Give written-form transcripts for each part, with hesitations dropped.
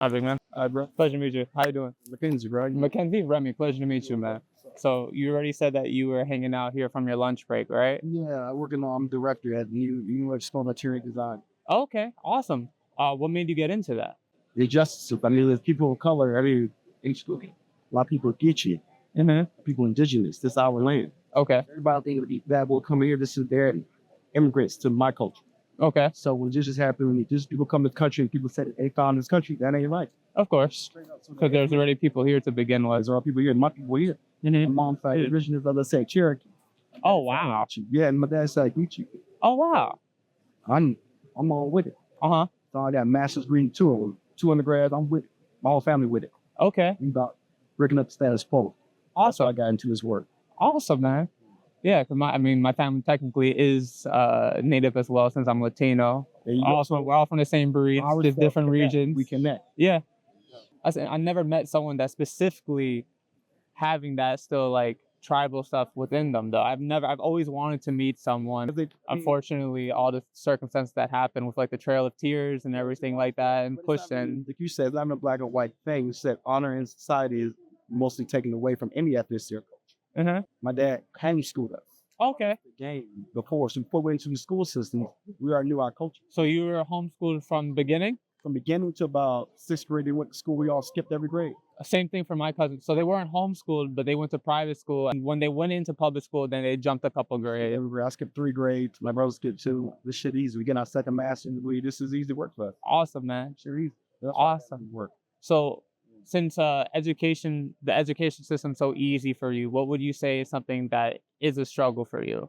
Hi, big man. Hi, bro. Pleasure to meet you. How you doing? Mackenzie, bro. Mackenzie, Remy, pleasure to meet you, man. So you already said that you were hanging out here from your lunch break, right? Yeah, I'm director at the University of School of Material Design. Okay, awesome. What made you get into that? The justice, I mean, there's people of color, in school. A lot of people get you. Mm-hmm. People indigenous. This is our land. Okay. Everybody think these bad boys come here, this is their immigrants to my culture. Okay. So when this just happened, when just people come to the country and people say that they found this country, that ain't right. Of course. Because there's already people here to begin with. There's all people here, my people here. Mm-hmm. My mom's side, originally, as I said, Cherokee. Oh, wow. Yeah, and my dad's side, Gucci. Oh, wow. I'm all with it. Uh-huh. So I got master's degree in two undergrads. I'm with it. My whole family with it. Okay. We about breaking up the status quo. Awesome. So I got into this work. Awesome, man. Yeah, because my family technically is native as well, since I'm Latino. Also, we're all from the same breed, just different regions. We connect. Yeah. I never met someone that specifically having that still like tribal stuff within them though. I've always wanted to meet someone. Unfortunately, all the circumstances that happened with like the Trail of Tears and everything like that and pushing. Like you said, it's not a black and white thing. You said honor in society is mostly taken away from any ethnicity or culture. Uh-huh. My dad homeschooled us. Okay. The game before we went into the school system, we already knew our culture. So you were homeschooled from the beginning? From beginning to about 6th grade, they went to school. We all skipped every grade. Same thing for my cousins. So they weren't homeschooled, but they went to private school. And when they went into public school, then they jumped a couple grades. Every grade. I skipped 3 grades. My brother skipped 2. This shit easy. We get our second master's degree. This is easy work for us. Awesome, man. Sure easy. That's awesome work. So since the education system's so easy for you, what would you say is something that is a struggle for you?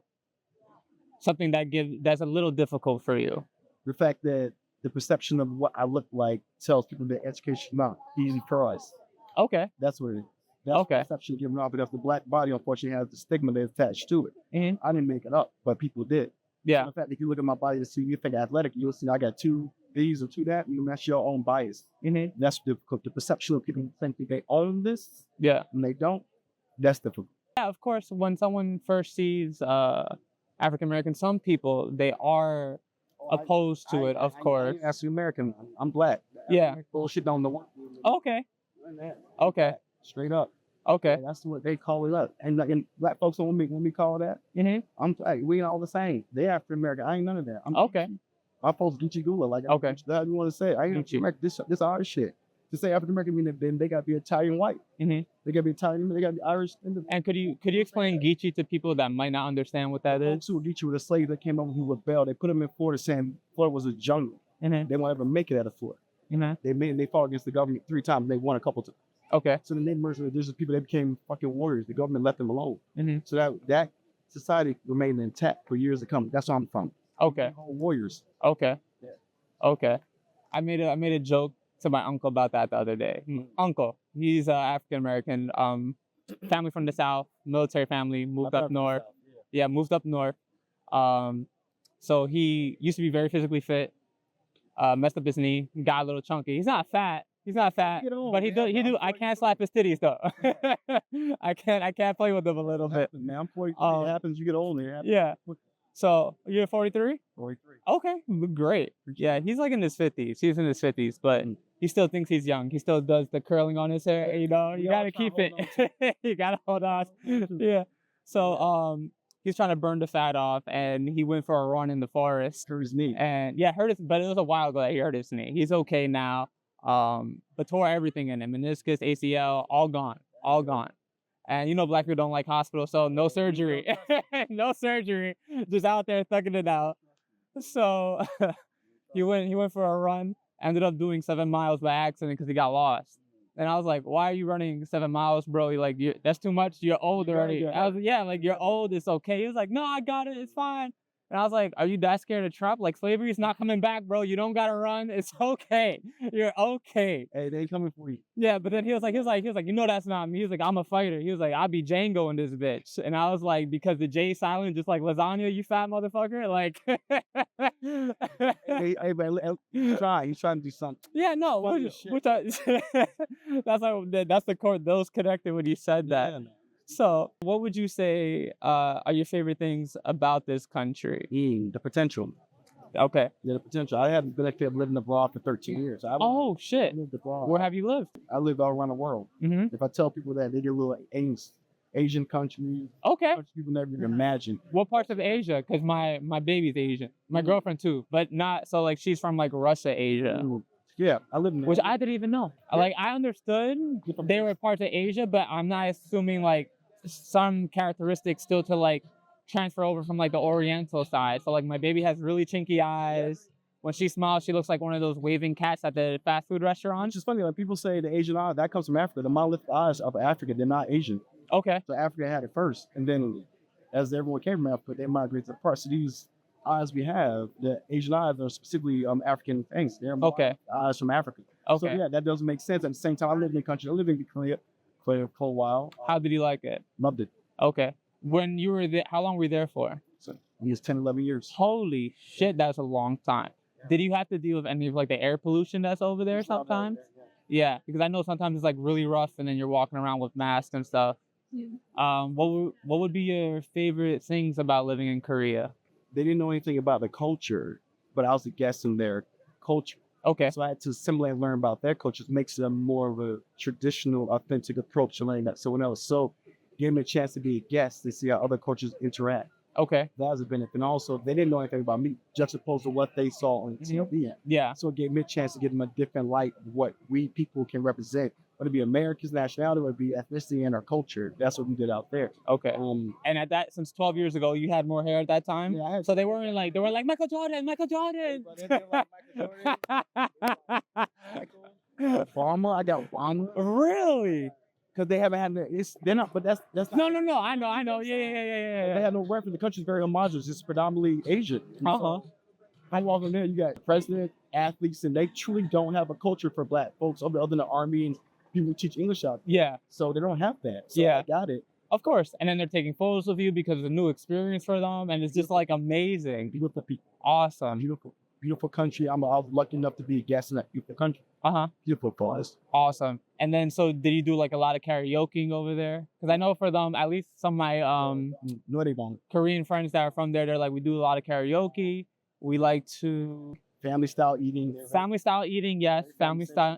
Something that's a little difficult for you? The fact that the perception of what I look like tells people that education is not easy for us. Okay. That's what it is. That's okay. The perception given off because the black body, unfortunately, has the stigma that's attached to it. Mm-hmm. I didn't make it up, but people did. Yeah. In fact, if you look at my body to see you think athletic, you'll see I got 2 these or 2 that, and that's your own bias. Mm-hmm. That's difficult. The perception of people think that they own this, yeah, and they don't. That's difficult. Yeah, of course. When someone first sees African American, some people they are opposed to it. Of course, I'm African American. I'm black. Yeah. Bullshit don't know. Okay. Okay. Straight up. Okay. That's what they call it up. And black folks don't want me call that. Mm-hmm. We all the same. They African American. I ain't none of that. Okay. My folks Gucci Gula. Like okay. That you want to say? I ain't African American. This our shit. To say African American mean that they gotta be Italian white. Mm-hmm. They gotta be Italian. They gotta be Irish. And could you explain Geechee to people that might not understand what that is? Folks who Geechee were the slaves that came over who rebelled. They put them in Florida, saying Florida was a jungle. Mm-hmm. They won't ever make it out of Florida. Mm-hmm. They fought against the government 3 times. They won a couple times. Okay. So then they merged with indigenous people. They became fucking warriors. The government left them alone. Mm-hmm. So that society remained intact for years to come. That's where I'm from. Okay. Warriors. Okay. Yeah. Okay. I made a joke to my uncle about that the other day. Uncle, he's African American, family from the South, military family, moved up north. Yeah, moved up north. So he used to be very physically fit. Messed up his knee, got a little chunky. He's not fat, but he do. I can't slap his titties though. I can't play with them a little bit. Man, I'm 43. It happens. You get older. Yeah. So you're 43? 43. Okay, great. Yeah, he's like in his 50s. He's in his 50s, but he still thinks he's young. He still does the curling on his hair. You know, you gotta keep it. You gotta hold on. Yeah. So he's trying to burn the fat off, and he went for a run in the forest. Hurt his knee. And yeah, but it was a while ago that he hurt his knee. He's okay now. But tore everything in him, meniscus, ACL, all gone. And you know, black people don't like hospitals, so no surgery. No surgery. Just out there thugging it out. So he went for a run, ended up doing 7 miles by accident because he got lost. And I was like, why are you running 7 miles, bro? You're like, that's too much. You're old already. I was like, yeah, like you're old. It's okay. He was like, no, I got it. It's fine. And I was like, are you that scared of Trump? Like, slavery's not coming back, bro. You don't gotta run. It's okay. You're okay. Hey, they coming for you. Yeah, but then he was like, you know that's not me. He was like, I'm a fighter. He was like, I'll be Django in this bitch. And I was like, because the J silent, just like lasagna, you fat motherfucker. Like hey, man, he's trying to do something. Yeah, no, that's the chord. Those connected when you said that. Yeah, no. So what would you say are your favorite things about this country? The potential. Okay. Yeah, the potential. I haven't been actually living abroad for 13 years. I Oh shit. lived abroad. Where have you lived? I live all around the world. Mm-hmm. If I tell people that, they get a little angst. Asian countries, Okay. countries people never even imagine. What parts of Asia? Because my baby's Asian. My girlfriend too, but not so like she's from like Russia, Asia. Ooh. Yeah, I live in Which I didn't even know. Like I understood they were parts of Asia, but I'm not assuming like some characteristics still to like transfer over from like the Oriental side. So like my baby has really chinky eyes. When she smiles, she looks like one of those waving cats at the fast food Which restaurants. is funny, like people say the Asian eye, that comes from Africa. The monolithic eyes of Africa, they're not Asian. Okay. So Africa had it first. And then as everyone came from Africa, they migrated to the parts. So these eyes we have, the Asian eyes are specifically African things. They're Okay. eyes from Africa. Okay. So yeah, that doesn't make sense. At the same time, I lived in the country. I lived in Korea for a while. How did you like it? Loved it. Okay. When you were there, how long were you there for? So it was 10, 11 years. Holy shit, that's a long time. Did you have to deal with any of like the air pollution that's over there sometimes? Yeah, because I know sometimes it's like really rough and then you're walking around with masks and stuff. What would be your favorite things about living in Korea? They didn't know anything about the culture, but I was a guest in their culture. Okay. So I had to assimilate and learn about their culture. It makes them more of a traditional, authentic approach to learning that someone else. So give them a chance to be a guest to see how other cultures interact. Okay. That was a benefit. And also, they didn't know anything about me, juxtaposed to what they saw on TV. Yeah. So it gave me a chance to give them a different light of what we people can represent, whether it be America's nationality, whether it be ethnicity and our culture. That's what we did out there. Okay. And at that, since 12 years ago, you had more hair at that time? Yeah, I had So they were like Michael Jordan, Michael Jordan. Farmer, I got farmer. Really? Because they haven't had they're not, but that's not. No. I know. Yeah. They have no reference. The country's very homogenous. It's predominantly Asian. Uh-huh. I walk in there, you got president, athletes, and they truly don't have a culture for black folks other than the army and people who teach English out there. Yeah. So they don't have that. So Yeah. I got it. Of course. And then they're taking photos of you because it's a new experience for them. And it's just like amazing. Beautiful people. Awesome. Beautiful country. I was lucky enough to be a guest in that beautiful country. Uh-huh. Beautiful place. Awesome. And then so did you do like a lot of karaokeing over there? Because I know for them, at least some of my No, they won't. Korean friends that are from there, they're like, we do a lot of karaoke. We like to Family style eating. family style eating, yes. Family style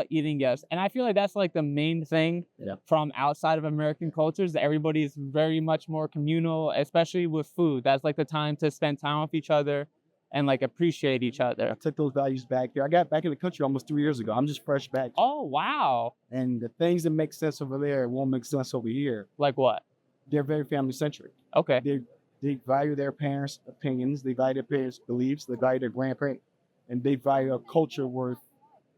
eating, yes. And I feel like that's like the main thing from outside of American cultures. That everybody is very much more communal, especially with food. That's like the time to spend time with each other and like appreciate each I other. took those values back here. I got back in the country almost 3 years ago. I'm just fresh back. Oh wow. And the things that make sense over there won't make sense over here. Like what? They're very family centric. Okay. They value their parents' opinions, they value their parents' beliefs, they value their grandparents, and they value a culture worth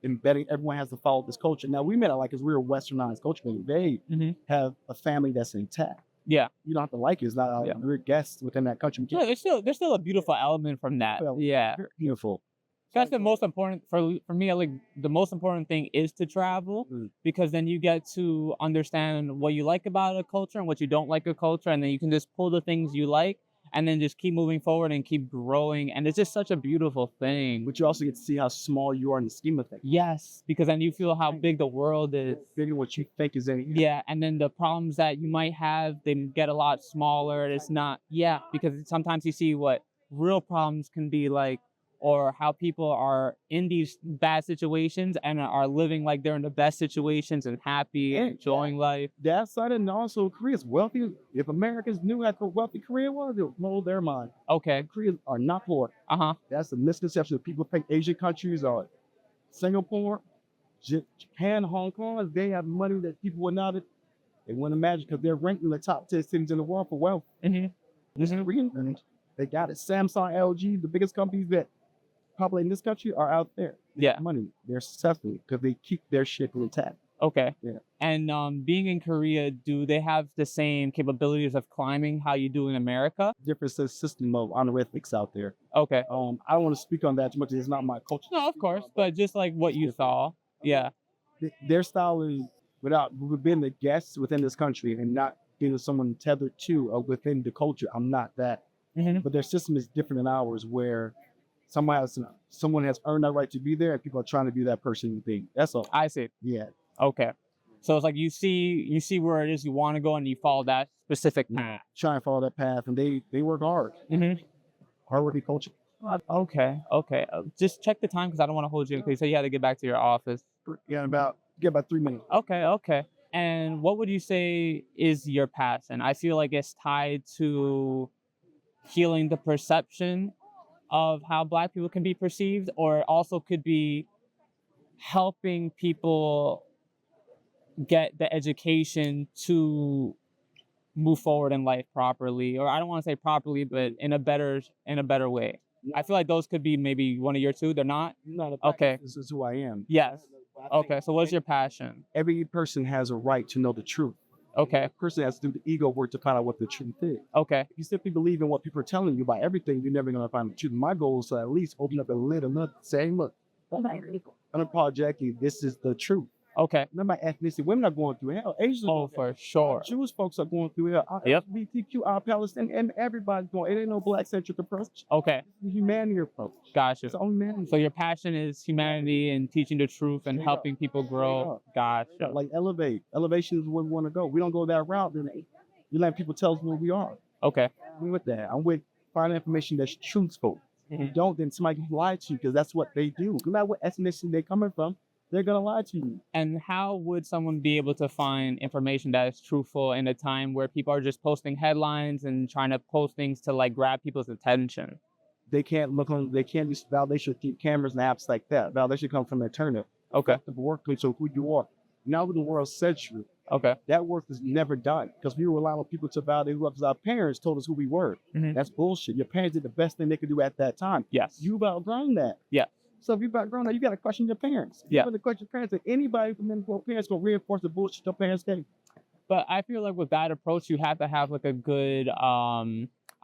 embedding. Everyone has to follow this culture. Now we met it like because we're a westernized culture, but they have a family that's intact. Yeah. You don't have to like it. It's not we're guests within that country. Yeah, there's still a beautiful element from that. Well, Yeah. Beautiful. That's the most important for me. Like the most important thing is to travel because then you get to understand what you like about a culture and what you don't like a culture, and then you can just pull the things you like and then just keep moving forward and keep growing. And it's just such a beautiful thing. But you also get to see how small you are in the scheme of things. Yes, because then you feel how big the world is. Bigger than what you think is in. Yeah, and then the problems that you might have, they get a lot smaller. It's not, because sometimes you see what real problems can be like, or how people are in these bad situations and are living like they're in the best situations and happy and enjoying life. That side, and also Korea's wealthy. If Americans knew how wealthy Korea was, it would blow their mind. Okay. Koreans are not poor. Uh-huh. That's the misconception. People think Asian countries are Singapore, Japan, Hong Kong. They have money that people would not. They wouldn't imagine because they're ranked in the top 10 cities in the world for wealth. Korean, they got it. Samsung, LG, the biggest companies that populate in this country are out there. They have money. They're successful because they keep their shit intact. Okay. Yeah. And being in Korea, do they have the same capabilities of climbing how you do in America? Different system of honorifics out there. Okay. I don't want to speak on that too much. It's not my culture. No, of course, but just like what you saw. Yeah. Their style is without being the guests within this country and not being someone tethered to or within the culture. I'm not that. But their system is different than ours, where someone has earned that right to be there, and people are trying to be that person thing. That's all. I see. Yeah. Okay. So it's like you see where it is you want to go, and you follow that specific path. Try and follow that path, and they work hard. Hardworking culture. Okay, okay. Just check the time because I don't want to hold you because you said you had to get back to your office. Yeah, about 3 minutes. Okay, okay. And what would you say is your passion? I feel like it's tied to healing the perception of how Black people can be perceived, or it also could be helping people get the education to move forward in life properly, or I don't want to say properly, but in a better way. I feel like those could be maybe one of your two. They're not. Not a Okay. This is who I am. Yes. I think Okay. So what's your passion? every person has a right to know the truth. Okay. A person has to do the ego work to find out what the truth is. Okay. If you simply believe in what people are telling you about everything, you're never going to find the truth. My goal is to at least open up a lid and say, hey, look, unapologetically, this is the truth. Okay. Not my ethnicity. Women are going through hell. Asians are Oh, going through hell. for sure. Jewish folks are going through hell. Yep. LGBTQ, our Palestinian, and everybody's going. It ain't no Black-centric approach. Okay. It's the humanity approach. Gotcha. It's only humanity. So your passion is humanity and teaching the truth and Straight helping people grow. Gotcha. Like elevate. Elevation is where we want to go. We don't go that route, then you let people tell us who we are. Okay. I'm with that. I'm with finding information that's truthful. If you don't, then somebody can lie to you because that's what they do. No matter what ethnicity they're coming from, they're gonna lie to you. And how would someone be able to find information that is truthful in a time where people are just posting headlines and trying to post things to like grab people's attention? They can't use validation through cameras and apps like that. Validation comes from internal. Okay. The workplace, so who you are. Now that the world says you, Okay. that work is never done because we were allowing people to validate who us. Our parents told us who we were. Mhm. That's bullshit. Your parents did the best thing they could do at that time. Yes. You've outgrown that. Yeah. So if you've outgrown that, you got to question your parents. Yeah. You got to question your parents. And anybody from them parents going to reinforce the bullshit your parents gave. But I feel like with that approach, you have to have like a good, I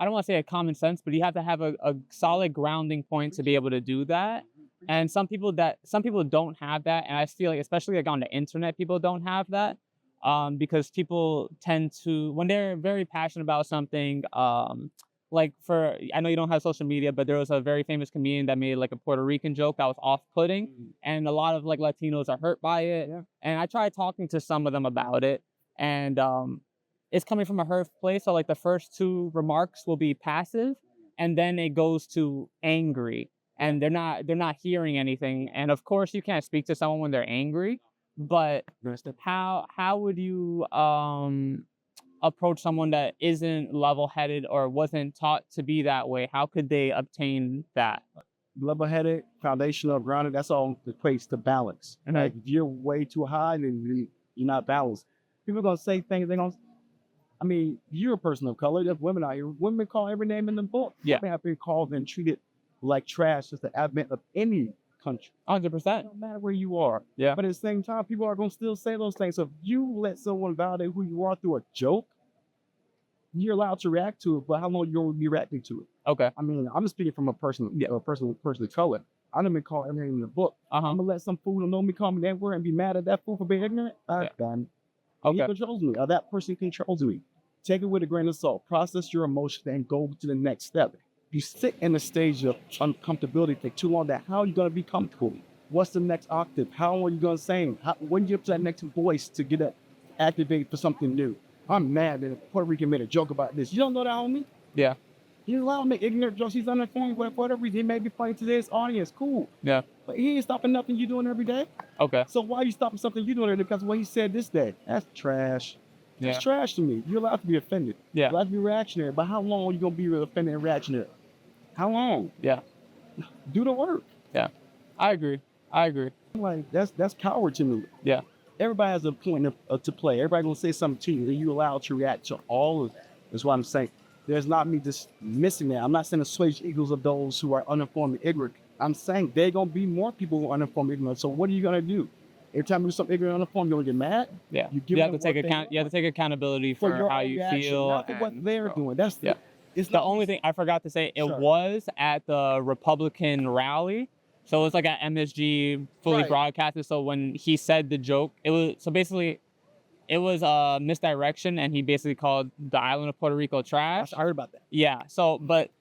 don't want to say a common sense, but you have to have a solid grounding point to be able to do that. And some people don't have that. And I feel like, especially like on the internet, people don't have that. Because people tend to, when they're very passionate about something, I know you don't have social media, but there was a very famous comedian that made like a Puerto Rican joke that was off-putting, and a lot of like Latinos are hurt by it. Yeah. And I tried talking to some of them about it, and it's coming from a hurt place. So like the first two remarks will be passive, and then it goes to angry, and they're not hearing anything. And of course, you can't speak to someone when they're angry, but how would you approach someone that isn't level-headed or wasn't taught to be that way? How could they obtain that? Level-headed, foundational, grounded, that's all equates to balance. Mhm. Like if you're way too high, then you're not balanced. People are going to say things, you're a person of color. There's women out here. Women call every name in the book. Yeah. Women have been called and treated like trash since the advent of any country. 100%. No matter where you are. Yeah. But at the same time, people are going to still say those things. So if you let someone validate who you are through a joke, you're allowed to react to it, but how long you going to be reacting to it? Okay. I'm speaking from a person of color. I done been called everything in the book. I'm gonna let some fool who know me call me that word and be mad at that fool for being ignorant. Done. He Okay. controls me. Or that person controls me. Take it with a grain of salt. Process your emotions and go to the next step. If you sit in a stage of uncomfortability, take too long. How are you gonna be comfortable? What's the next octave? How are you gonna sing? When you get up to that next voice to get it activated for something new? I'm mad that a Puerto Rican made a joke about this. You don't know that, homie? Yeah. He's allowed to make ignorant jokes. He's uninformed for whatever reason. He may be playing to today's audience. Cool. Yeah. But he ain't stopping nothing you doing every day. Okay. So why are you stopping something you doing every day because of what he said this day? That's trash. Yeah. It's trash to me. You're allowed to be offended. Yeah. You're allowed to be reactionary. But how long are you going to be offended and reactionary? How long? Yeah. Do the work. Yeah. I agree. Like, that's coward to me. Yeah. Everybody has a point to play. Everybody going to say something to you. And you allowed to react to all of it. That's what I'm saying. There's not me just missing that. I'm not saying assuage egos of those who are uninformed and ignorant. I'm saying there are going to be more people who are uninformed and ignorant. So what are you going to do? Every time you do something ignorant and uninformed, you're going to get mad? Yeah. You You have to take accountability for your how own you reaction, feel. not for what they're doing. That's yeah. It's The not only thing I forgot to say, it Sure. was at the Republican rally. So it was like at MSG fully Right. broadcasted. So when he said the joke, it was a misdirection, and he basically called the island of Puerto Rico trash. I heard about that. Yeah. So, but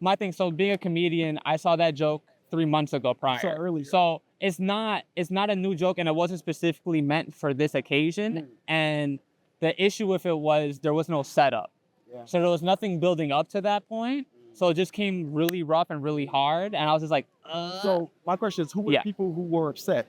my thing, so being a comedian, I saw that joke 3 months ago prior. So early. So it's not a new joke, and it wasn't specifically meant for this occasion. And the issue with it was there was no setup. Yeah. So there was nothing building up to that point. So it just came really rough and really hard, and I was just like, So my question is, who were the Yeah. people who were upset?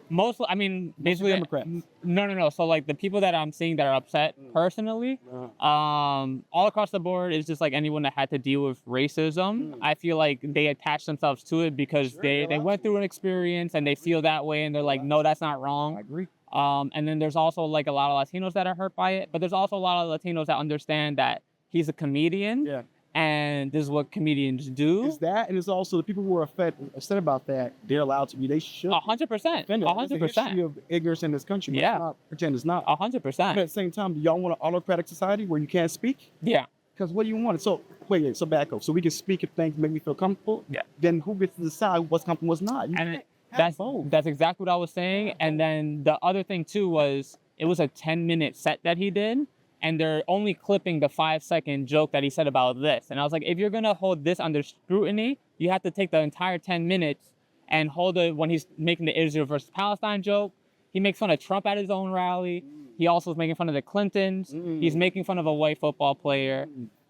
mostly, I mean, basically, Democrats. no. So like the people that I'm seeing that are upset personally, all across the board is just like anyone that had to deal with racism. I feel like they attach themselves to it because they went through an experience and they feel that way, and they're like, no, that's not I wrong. agree. And then there's also like a lot of Latinos that are hurt by it, but there's also a lot of Latinos that understand that he's a comedian, Yeah. and this is what comedians do. It's that, and it's also the people who are upset about that. They're allowed to be. They should. 100%, defend it. There's a history 100%, of ignorance in this country. Let's Yeah. not pretend it's not. But 100%. at the same time, do y'all want an autocratic society where you can't speak? Yeah. Because what do you want? So wait, so back up. So we can speak if things make me feel comfortable. Yeah. Then who gets to decide what's comfortable, what's not? You And can't have both. that's exactly what I was saying. And then the other thing too was it was a 10-minute set that he did, and they're only clipping the 5-second joke that he said about this. And I was like, if you're gonna hold this under scrutiny, you have to take the entire 10 minutes and hold it when he's making the Israel versus Palestine joke. He makes fun of Trump at his own rally. He also is making fun of the Clintons. He's making fun of a white football player.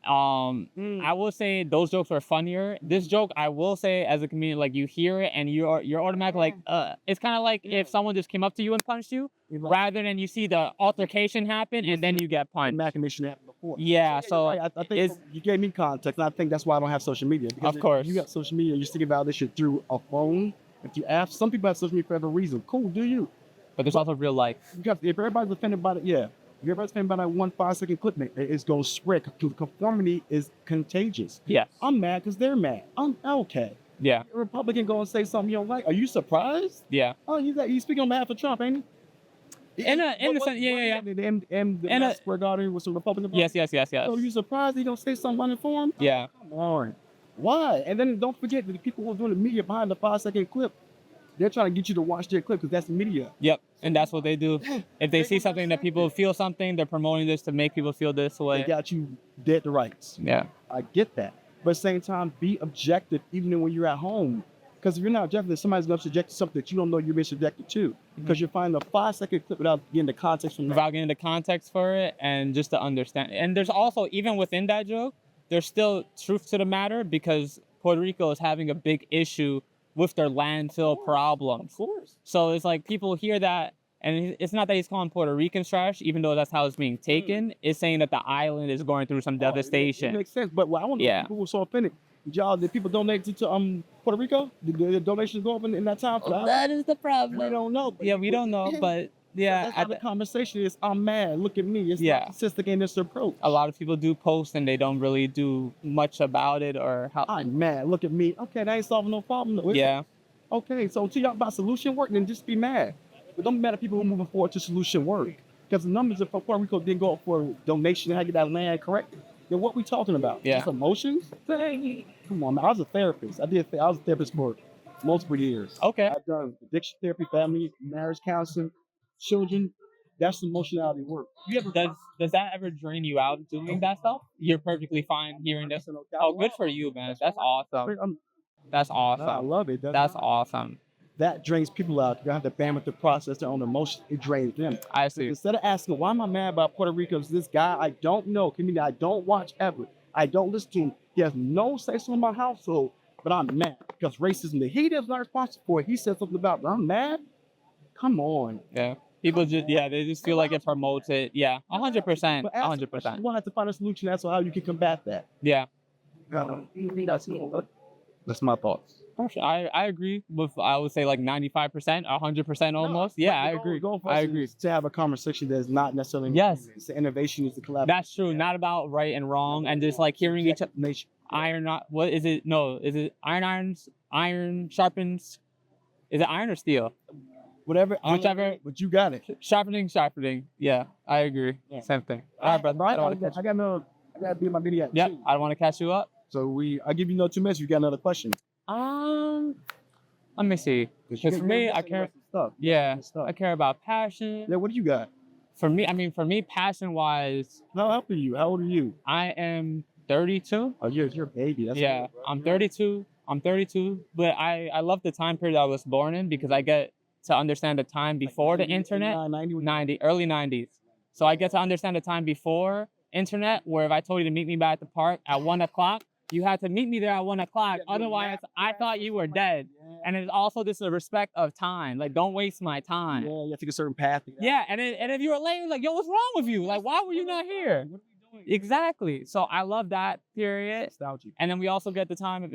I will say those jokes are funnier. This joke, I will say, as a comedian, like you hear it and you're automatically like, it's kind of like if someone just came up to you and punched you, rather than you see the altercation happen and then you get punched. Machination happened before. Yeah, so I think you gave me context, and I think that's why I don't have social media. Because Of course. if you got social media, you're thinking about this shit through a phone. If you ask, some people have social media for every reason. Cool, do you? but there's also real life. Because if everybody's offended by it, yeah. If everybody's offended by that 1 5-second clip, it's going to spread. Conformity is contagious. Yes. I'm mad because they're mad. I'm okay. Yeah. A Republican go and say something you don't like. Are you surprised? Yeah. Oh, he's speaking on behalf of Trump, ain't he? In the sense, yeah. The Square Garden with some Republican. Yes. So you surprised he don't say something uninformed? Yeah. Come on. Why? And then don't forget that the people who are doing the media behind the 5-second clip, they're trying to get you to watch their clip because that's the media. Yep. And that's what they do. If they see something that people feel something, they're promoting this to make people feel this They way. got you dead to rights. Yeah. I get that. But at the same time, be objective even when you're at home. Because if you're not objective, somebody's going to subject you to something that you don't know you're being subjected to. Because you're finding a 5-second clip without getting the context from that. Without getting the context for it and just to understand. And there's also, even within that joke, there's still truth to the matter because Puerto Rico is having a big issue with their landfill problems. Of course. So it's like people hear that, and it's not that he's calling Puerto Ricans trash, even though that's how it's being taken. It's saying that the island is going through some It devastation. makes sense. But what I want to know, people were so offended. Did people donate to Puerto Rico? Did the donations go up in that time? That is the problem. We don't know. Yeah, we don't know, but yeah, That's how the conversation is. I'm mad. Look at me. It's not consistent in this approach. a lot of people do post and they don't really do much about it or how. I'm mad. Look at me. Okay, that ain't solving no problem. though, is it? Yeah, Okay, so to y'all about solution work, then just be mad. But don't be mad at people who are moving forward to solution work. Because the numbers of Puerto Rico didn't go up for donation and how to get that land correct. Then what we talking about? Yeah. Just emotions? Come on, man. I was a therapist. I was a therapist for multiple years. okay. I've done addiction therapy, family, marriage counseling, children. That's emotionality work. Does that ever drain you out doing that stuff? You're perfectly fine hearing this. Oh, good for you, man. That's awesome. That's I awesome. love it. That's awesome. That drains people out. You have the bandwidth to process their own emotions. It drains them. I see. Instead of asking, why am I mad about Puerto Rico? Is this guy I don't know, comedian I don't watch ever. I don't listen to him. He has no say-so in my household, but I'm mad because racism that he is not responsible for. He said something about, but I'm mad? Come on. Yeah. People just they just feel like it promotes it. Yeah. 100%. But ask the 100%. question. You have to find a solution as to how you can combat that. Yeah. That's my thoughts. I agree with, I would say like 95%, 100% almost. Yeah, I agree. I agree. To have a conversation that's not necessarily Yes. It's the innovation, is the collaboration. That's true. Not about right and wrong and just like hearing each other. Nation. What is it? No, is it iron sharpens? Is it iron or steel? Whatever. Whichever. But you got it. Sharpening. Yeah, I agree. Yeah. Same thing. All right, brother. I don't want to catch I gotta be in my video. Yep, I don't want to catch you up. So I'll give you 2 minutes. You got another question. Let me see. Because for me, I care. Stuff. Yeah, Stuff. I care about passion. Yeah, what do you got? For me, passion-wise, How old are you? How old are you? I am 32. Oh, you're a baby. That's Yeah, good, bro. I'm 32. But I love the time period I was born in because I get to understand the time before the internet. 90. Early 90s. So I get to understand the time before internet, where if I told you to meet me back at the park at 1 o'clock, You had to meet me there at 1 o'clock. Yeah, Otherwise, I thought you were dead. Yeah. And it's also just a respect of time. Like, don't waste my time. Yeah, you have to take a certain path. Yeah, and if you were late, it's like, yo, what's wrong with you? Like, why were you not here? What are we doing? Exactly. So I love that period. Nostalgic. And then we also get the time of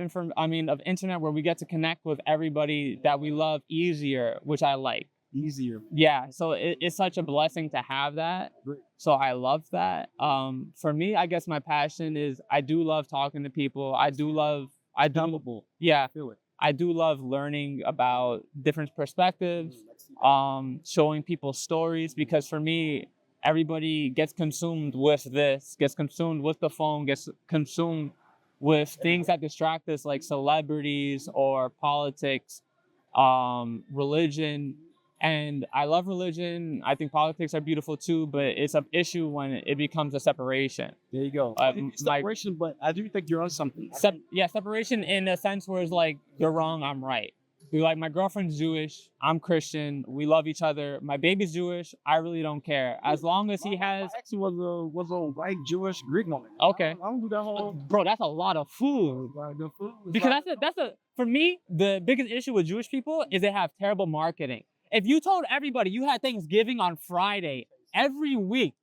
of internet where we get to connect with everybody that we love easier, which I like. Easier. Yeah. So it's such a blessing to have that. Great. So I love that. For me, I guess my passion is I do love talking to people. Accountable. Yeah. Feel it. I do love learning about different perspectives, showing people stories, because for me, everybody gets consumed with this, gets consumed with the phone, gets consumed with things that distract us, like celebrities or politics, religion. And I love religion. I think politics are beautiful too, but it's an issue when it becomes a separation. There you go. It's separation, but I do think you're on something. Separation in a sense where it's like, you're wrong, I'm right. You're like, my girlfriend's Jewish, I'm Christian, we love each other. My baby's Jewish, I really don't care. As long as he has... My ex was a white Jewish Greek woman. Okay. I don't do that whole... Bro, that's a lot of food. Because for me, the biggest issue with Jewish people is they have terrible marketing. If you told everybody you had Thanksgiving on Friday every week,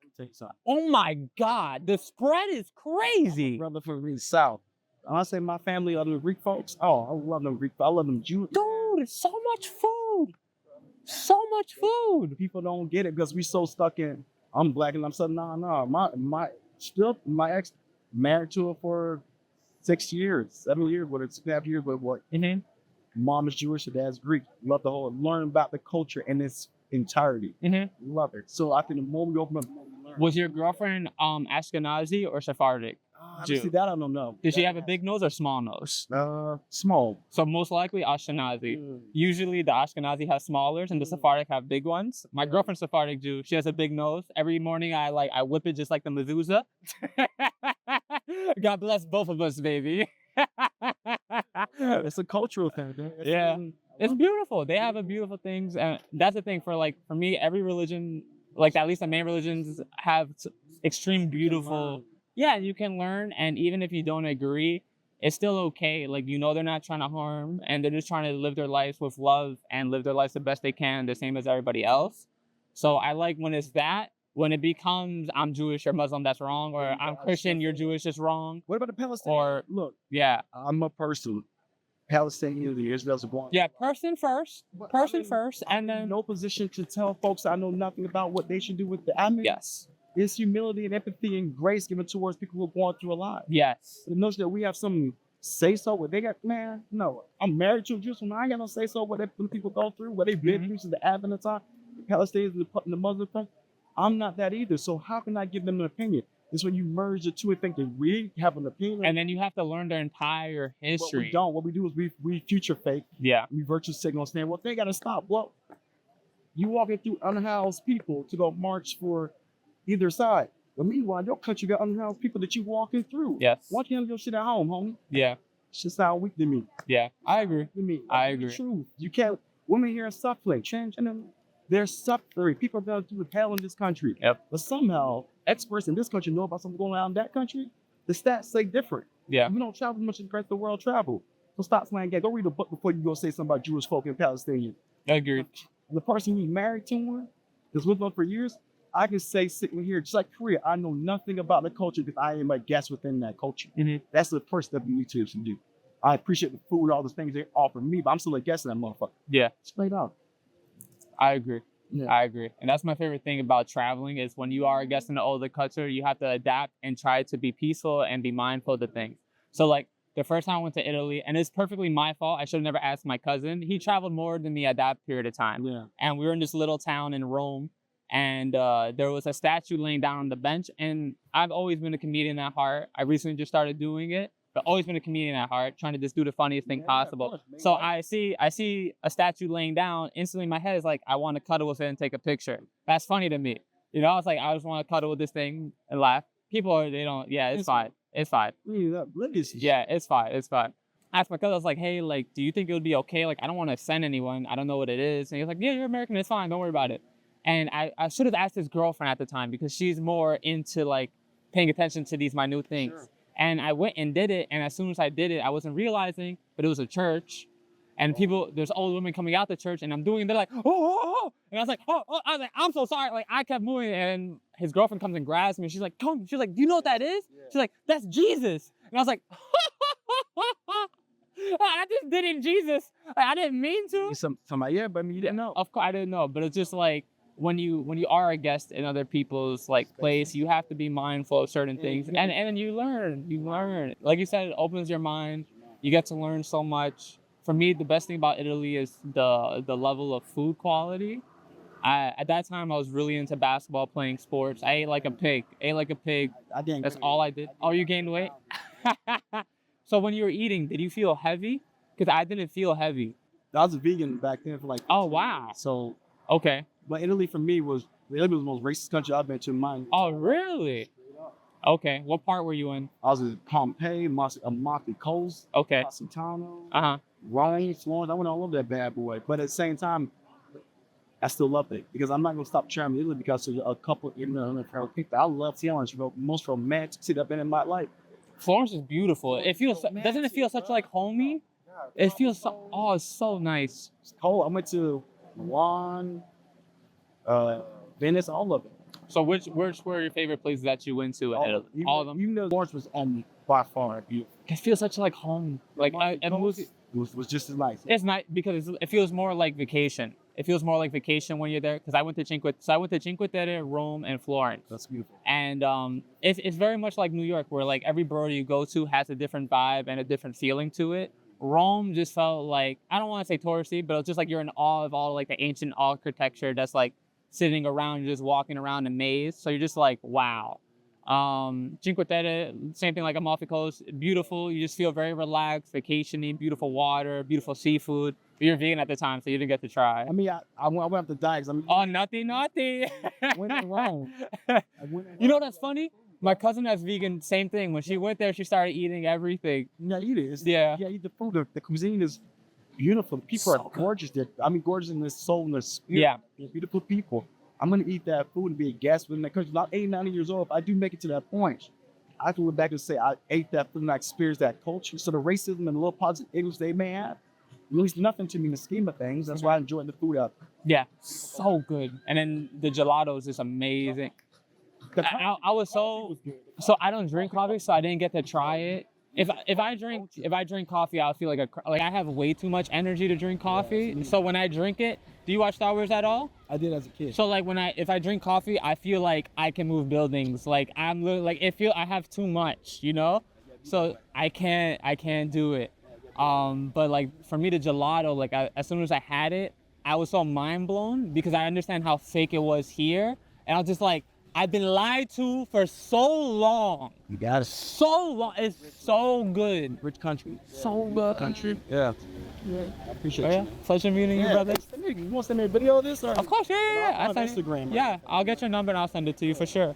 oh my God, the spread is crazy. Brother from the South. I say my family are the Greek folks. Oh, I love them Greek. I love them Jews. Dude, it's so much food. So much food. People don't get it because we so stuck in, I'm black and I'm Southern. Nah. My ex married to her for 6 years, 7 years, what, 6.5 years, but what? Mm-hmm. Mom is Jewish, her dad's Greek. Love the whole, learn about the culture in its entirety. Mm-hmm. Love it. So I think the more we open up, the more we learn. Was your girlfriend Ashkenazi or Sephardic? See, that I don't know. Did she have a big nose or small nose? Small. So most likely Ashkenazi. Usually the Ashkenazi has smallers and the Sephardic have big ones. My girlfriend's Sephardic Jew. She has a big nose. Every morning I whip it just like the mezuzah. God bless both of us, baby. It's a cultural thing. Yeah. It's beautiful. They have a beautiful things. And that's the thing for me, every religion, like at least the main religions have extreme beautiful. Yeah, you can learn, and even if you don't agree, it's still okay. Like, you know, they're not trying to harm, and they're just trying to live their lives with love and live their lives the best they can, the same as everybody else. So I like when it's that. When it becomes, I'm Jewish or Muslim, that's wrong, or I'm Christian, you're Jewish, it's wrong. What about the Palestinians? Or look, yeah, I'm a person. Palestinians, the Israelis are going. Yeah, person first, and then no position to tell folks I know nothing about what they should do with the. Yes. It's humility and empathy and grace given towards people who are going through a lot. Yes. The notion that we have some say so what they got, man, no. I'm married to a Jewish woman. I ain't got no say so what them people go through, what they've been through since the advent of time. The Palestinians and the Muslim thing. I'm not that either. So how can I give them an opinion? It's when you merge the two and think that we have an opinion. And then you have to learn their entire history. What we don't. What we do is we future fake. Yeah. We virtue signal saying, well, they got to stop. Well, you walking through unhoused people to go march for either side. But meanwhile, your country got unhoused people that you walking through. Yes. Why can't you handle your shit at home, homie? Yeah. It's just how weak to me. Yeah, I agree. To me. I agree. The truth. You can't. Women here are suffering. And then they're suffering. People are going through hell in this country. Yep. But somehow, experts in this country know about something going on in that country. The stats say different. Yeah. We don't travel as much as the rest of the world travel. So stop playing games. Go read a book before you go say something about Jewish folk and Palestinians. I agree. The person you married to one, that's with them for years, I can say sitting here, just like Korea, I know nothing about the culture because I am a guest within that culture. Mm-hmm. That's the first step you need to do. I appreciate the food, all the things they offer me, but I'm still a guest in that motherfucker. Yeah. Straight up. I agree. Yeah. I agree. And that's my favorite thing about traveling is when you are a guest in the older culture, you have to adapt and try to be peaceful and be mindful of the things. So like the first time I went to Italy, and it's perfectly my fault. I should have never asked my cousin. He traveled more than me at that period of time. Yeah. And we were in this little town in Rome. And there was a statue laying down on the bench. And I've always been a comedian at heart. I recently just started doing it, but always been a comedian at heart, trying to just do the funniest thing possible. So I see a statue laying down. Instantly, my head is like, I want to cuddle with it and take a picture. That's funny to me. You know, I was like, I just want to cuddle with this thing and laugh. People they don't. Yeah, it's fine. It's fine. Yeah, it's fine. It's fine. I asked my cousin, I was like, hey, like, do you think it would be okay? Like, I don't want to offend anyone. I don't know what it is. And he was like, yeah, you're American. It's fine. Don't worry about it. And I should have asked his girlfriend at the time because she's more into like paying attention to these minute things. Sure. And I went and did it. And as soon as I did it, I wasn't realizing, but it was a church. And people, there's old women coming out the church, and I'm doing it. They're like, oh. And I was like, oh. I was like, I'm so sorry. Like, I kept moving. And his girlfriend comes and grabs me. And she's like, come. She's like, do you know what that is? She's like, that's Jesus. And I was like, I just did it, Jesus. Like, I didn't mean to. Somebody, yeah, but I mean, you didn't know. Of course, I didn't know. But it's just like, when you are a guest in other people's like place, you have to be mindful of certain things. And then you learn. Like you said, it opens your mind. You get to learn so much. For me, the best thing about Italy is the level of food quality. At that time, I was really into basketball, playing sports. I ate like a pig. I didn't. That's all I did. Oh, you gained weight? So when you were eating, did you feel heavy? Because I didn't feel heavy. I was a vegan back then for like. Oh, wow. So. Okay. But Italy for me was the most racist country I've been to in mine. Oh, really? Okay. What part were you in? I was in Pompeii, Amalfi Coast, Okay. Positano, Rome, Florence. I went all over that bad boy. But at the same time, I still love it because I'm not gonna stop traveling Italy because there's a couple people. I love Florence. Most romantic city I've been in my life. Florence is beautiful. It feels. Doesn't it feel such like homey? It feels so. Oh, it's so nice. It's cold. I went to Milan, Venice, all of it. So which were your favorite places that you went to? All of them. You know, Florence was by far beautiful. It feels such like home. Like it was just as nice. It's nice because it feels more like vacation. It feels more like vacation when you're there. Because I went to Cinque Terre, Rome, and Florence. That's beautiful. And it's very much like New York, where like every borough you go to has a different vibe and a different feeling to it. Rome just felt like, I don't want to say touristy, but it's just like you're in awe of all like the ancient architecture that's like sitting around, you're just walking around a maze. So you're just like, wow. Cinque Terre, same thing like Amalfi Coast, beautiful. You just feel very relaxed, vacationing, beautiful water, beautiful seafood. But you're vegan at the time, so you didn't get to try. I mean, I went up to die because Oh, naughty. went in Rome. You know that's funny? My cousin that's vegan, same thing. When she went there, she started eating everything. Yeah, eat it. Yeah, eat the food. The cuisine is beautiful. People are gorgeous there. I mean, gorgeous in their soul and their spirit. Yeah. They're beautiful people. I'm going to eat that food and be a guest within that country. About 80, 90 years old, if I do make it to that point, I can look back and say I ate that food and I experienced that culture. So the racism and the little positive ignorance they may have means nothing to me in the scheme of things. That's why I enjoyed the food out there. Yeah, so good. And then the gelato is just amazing. I was so I don't drink coffee, so I didn't get to try it. If I drink coffee, I'll feel like I have way too much energy to drink coffee. So when I drink it, do you watch Star Wars at all? I did as a kid. So like if I drink coffee, I feel like I can move buildings. Like I'm like I have too much, you know? So I can't do it. But like for me, the gelato, like as soon as I had it, I was so mind blown because I understand how fake it was here, and I was just like, I've been lied to for so long. You got it. So long. It's so good. Rich country. So good. Country. Yeah. I appreciate you. Pleasure meeting you, brother. You want to send me a video of this? Or? Of course, yeah. On Instagram. Yeah, I'll get your number and I'll send it to you for sure.